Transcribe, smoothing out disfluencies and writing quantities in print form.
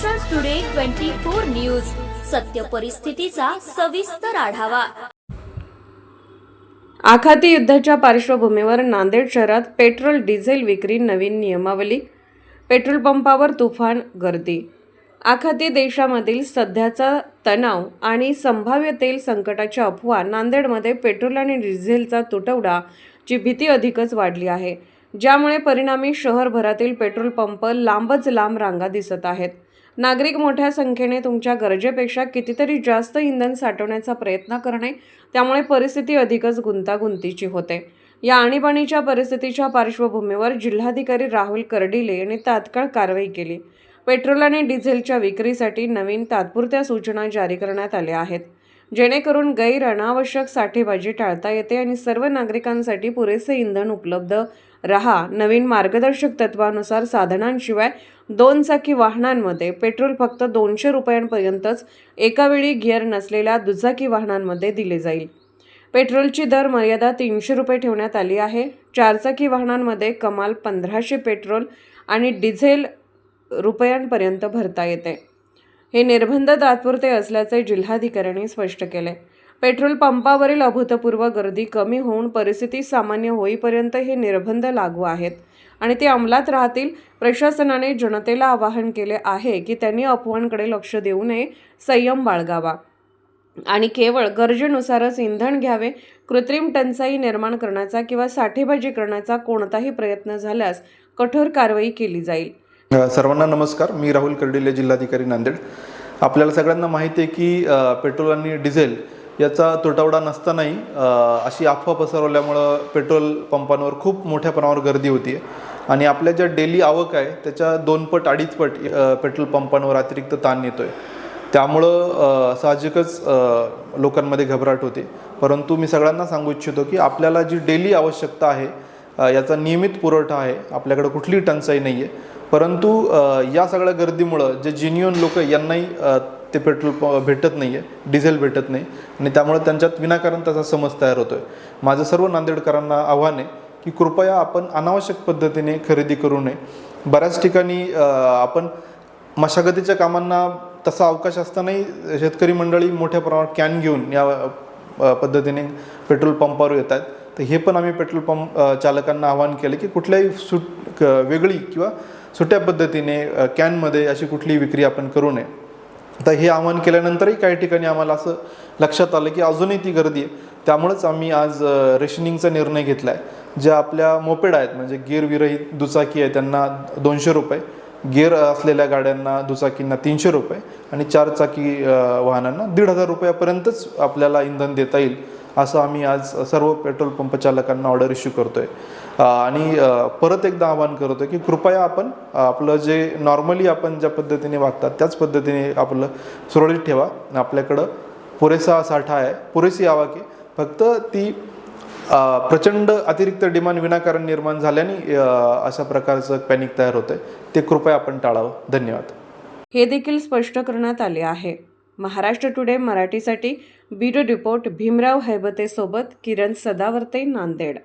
Maharashtra today 24 news, सत्य परिस्थितीचा सविस्तर आढावा। आखाती युद्धाच्या पार्श्वभूमीवर नांदेड शहरात पेट्रोल डिझेल विक्री नवीन नियमावली, पेट्रोल पंपावर तुफान गर्दी। आखाती देशामधील सध्याचा तणाव आणि संभाव्य तेल संकटाच्या अफवा नांदेडमध्ये पेट्रोल आणि डिझेलचा तुटवड्याची भीती अधिकच वाढली आहे, ज्यामुळे परिणामी शहरभरातील पेट्रोल पंप लांबच लांब रांगा दिसत आहेत। नागरिक मोठ्या संख्येने तुमच्या गरजेपेक्षा कितीतरी जास्त इंधन साठवण्याचा प्रयत्न करणे, त्यामुळे परिस्थिती अधिकच गुंतागुंतीची होते। या आणीबाणीच्या परिस्थितीच्या पार्श्वभूमीवर जिल्हाधिकारी राहुल कर्डिले यांनी तात्काळ कारवाई केली। पेट्रोल आणि डिझेलच्या विक्रीसाठी नवीन तात्पुरत्या सूचना जारी करण्यात आल्या आहेत, जेणेकरून अनावश्यक साठेबाजी टाळता येते आणि सर्व नागरिकांसाठी पुरेसे इंधन उपलब्ध रहा। नवीन मार्गदर्शक तत्वानुसार साधनांशिवाय 2 चाकी वाहनांमध्ये पेट्रोल फक्त 200 रुपयांपर्यंतच एकावेळी गिअर नसलेल्या दुचाकी वाहनांमध्ये दिले जाईल। पेट्रोलची दर मर्यादा 300 रुपये ठेवण्यात आली आहे। 4 चाकी वाहनांमध्ये कमाल 1500 पेट्रोल आणि डिझेल रुपयांपर्यंत भरता येते। हे निर्बंध तात्पुरते असल्याचे जिल्हाधिकाऱ्यांनी स्पष्ट केले। पेट्रोल पंपावरील अभूतपूर्व गर्दी कमी होऊन परिस्थिती सामान्य होईपर्यंत हे निर्बंध लागू आहेत आणि ते अंमलात राहतील। प्रशासनाने जनतेला आवाहन केले आहे की त्यांनी अफवांकडे लक्ष देऊ नये, संयम बाळगावा आणि केवळ गरजेनुसारच इंधन घ्यावे। कृत्रिम टंचाई निर्माण करण्याचा किंवा साठेबाजी करण्याचा कोणताही प्रयत्न झाल्यास कठोर कारवाई केली जाईल। सर्वांना नमस्कार, मी राहुल कर्डिले, जिल्हाधिकारी नांदेड। आपल्याला सगळ्यांना माहिती आहे की पेट्रोल आणि डिझेल याचा तुटवडा नसतानाही अशी अफवा पसरवल्यामुळं पेट्रोल पंपांवर खूप मोठ्या प्रमाणावर गर्दी होती आणि आपल्या ज्या डेली आवक आहे त्याच्या 2 पट 2.5 पट पेट्रोल पंपांवर अतिरिक्त ताण येतो आहे। त्यामुळं साहजिकच लोकांमध्ये घबराट होते। परंतु मी सगळ्यांना सांगू इच्छितो की आपल्याला जी डेली आवश्यकता आहे याचा नियमित पुरवठा आहे, आपल्याकडे कुठलीही टंचाई नाही आहे। परंतु या सगळ्या गर्दीमुळं जे जेन्युइन लोक यांनाही ते पेट्रोल भेटत नाही आहे, डिझेल भेटत नाही आणि त्यामुळे त्यांच्यात विनाकारण त्याचा समज तयार होतो आहे। माझं सर्व नांदेडकरांना आव्हान आहे की कृपया आपण अनावश्यक पद्धतीने खरेदी करू नये। बऱ्याच ठिकाणी आपण मशागतीच्या कामांना तसा अवकाश असतानाही शेतकरी मंडळी मोठ्या प्रमाणात कॅन घेऊन या पद्धतीने पेट्रोल पंपावर येत आहेत। तर हे पण आम्ही पेट्रोल पंप चालकांना आवाहन केले की कुठल्याही वेगळी किंवा सुट्या पद्धतीने कॅनमध्ये अशी कुठलीही विक्री आपण करू नये। तर हे आवाहन केल्यानंतरही काही ठिकाणी आम्हाला असं लक्षात आलं की अजूनही ती गर्दी आहे। त्यामुळेच आम्ही आज रेशनिंगचा निर्णय घेतला आहे। ज्या आपल्या मोपेड आहेत, म्हणजे गिअर विरहित दुचाकी आहे, त्यांना 200 रुपये, गिअर असलेल्या गाड्यांना दुचाकींना 300 रुपये आणि 4 चाकी वाहनांना 1,500 रुपयापर्यंतच आपल्याला इंधन देता येईल, असं आम्ही आज सर्व पेट्रोल पंप चालकांना ऑर्डर इश्यू करतोय। आणि परत एकदा आवाहन करतोय की कृपया आपण आपलं जे नॉर्मली आपण ज्या पद्धतीने वागतात त्याच पद्धतीने आपलं सुरळीत ठेवा। आपल्याकडं पुरेसा साठा आहे, पुरेशी आवक आहे, फक्त ती प्रचंड अतिरिक्त डिमांड विनाकारण निर्माण झाल्याने अशा प्रकारचं पॅनिक तयार होतंय, ते कृपया आपण टाळावं। धन्यवाद। हे देखील स्पष्ट करण्यात आले आहे। महाराष्ट्र टुडे मराठीसाठी ब्युरो रिपोर्ट भीमराव हैबते सोबत किरण सदावर्ते, नांदेड।